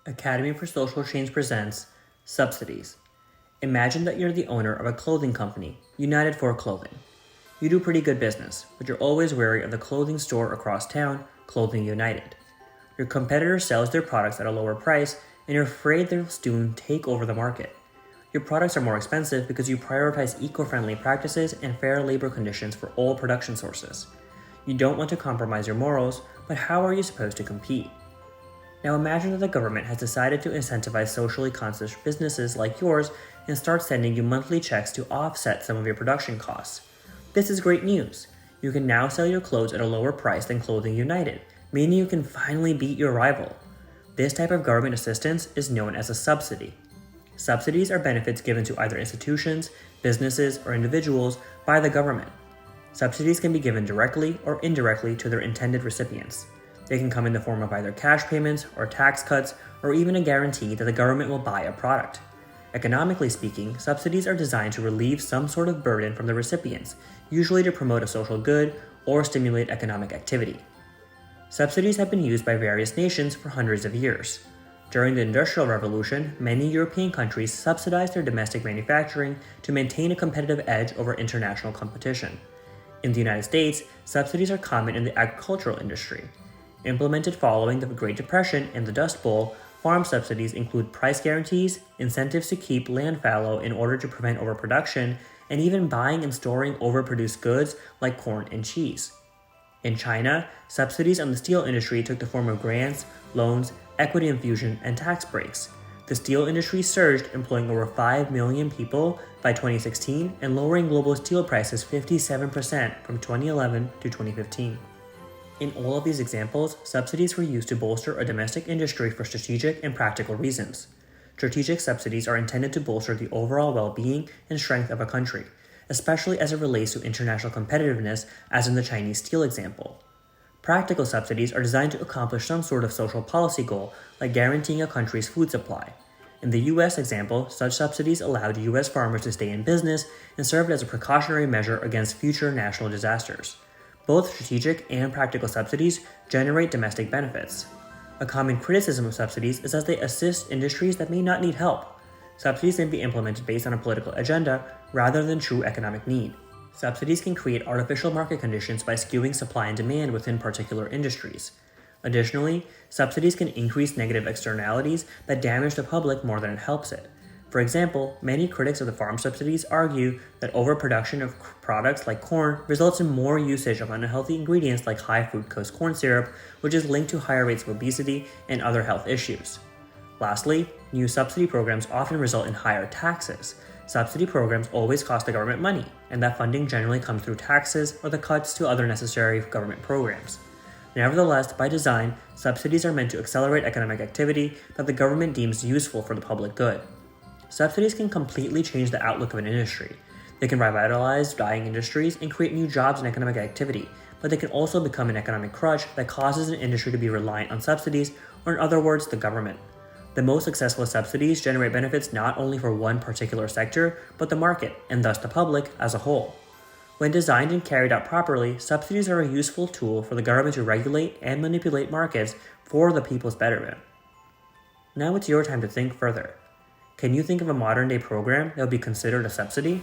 Academy for Social Change presents Subsidies. Imagine that you're the owner of a clothing company, United for Clothing. You do pretty good business, but you're always wary of the clothing store across town, Clothing United. Your competitor sells their products at a lower price, and you're afraid they'll soon take over the market. Your products are more expensive because you prioritize eco-friendly practices and fair labor conditions for all production sources. You don't want to compromise your morals, but how are you supposed to compete? Now imagine that the government has decided to incentivize socially conscious businesses like yours and start sending you monthly checks to offset some of your production costs. This is great news. You can now sell your clothes at a lower price than Clothing United, meaning you can finally beat your rival. This type of government assistance is known as a subsidy. Subsidies are benefits given to either institutions, businesses, or individuals by the government. Subsidies can be given directly or indirectly to their intended recipients. They can come in the form of either cash payments or tax cuts or even a guarantee that the government will buy a product. Economically speaking, subsidies are designed to relieve some sort of burden from the recipients, usually to promote a social good or stimulate economic activity. Subsidies have been used by various nations for hundreds of years. During the Industrial Revolution, many European countries subsidized their domestic manufacturing to maintain a competitive edge over international competition. In the United States, subsidies are common in the agricultural industry. Implemented following the Great Depression and the Dust Bowl, farm subsidies include price guarantees, incentives to keep land fallow in order to prevent overproduction, and even buying and storing overproduced goods like corn and cheese. In China, subsidies on the steel industry took the form of grants, loans, equity infusion, and tax breaks. The steel industry surged, employing over 5 million people by 2016 and lowering global steel prices 57% from 2011 to 2015. In all of these examples, subsidies were used to bolster a domestic industry for strategic and practical reasons. Strategic subsidies are intended to bolster the overall well-being and strength of a country, especially as it relates to international competitiveness, as in the Chinese steel example. Practical subsidies are designed to accomplish some sort of social policy goal, like guaranteeing a country's food supply. In the US example, such subsidies allowed US farmers to stay in business and served as a precautionary measure against future national disasters. Both strategic and practical subsidies generate domestic benefits. A common criticism of subsidies is that they assist industries that may not need help. Subsidies may be implemented based on a political agenda rather than true economic need. Subsidies can create artificial market conditions by skewing supply and demand within particular industries. Additionally, subsidies can increase negative externalities that damage the public more than it helps it. For example, many critics of the farm subsidies argue that overproduction of products like corn results in more usage of unhealthy ingredients like high fructose corn syrup, which is linked to higher rates of obesity and other health issues. Lastly, new subsidy programs often result in higher taxes. Subsidy programs always cost the government money, and that funding generally comes through taxes or the cuts to other necessary government programs. Nevertheless, by design, subsidies are meant to accelerate economic activity that the government deems useful for the public good. Subsidies can completely change the outlook of an industry. They can revitalize dying industries and create new jobs and economic activity, but they can also become an economic crutch that causes an industry to be reliant on subsidies, or in other words, the government. The most successful subsidies generate benefits not only for one particular sector, but the market, and thus the public as a whole. When designed and carried out properly, subsidies are a useful tool for the government to regulate and manipulate markets for the people's betterment. Now it's your time to think further. Can you think of a modern-day program that would be considered a subsidy?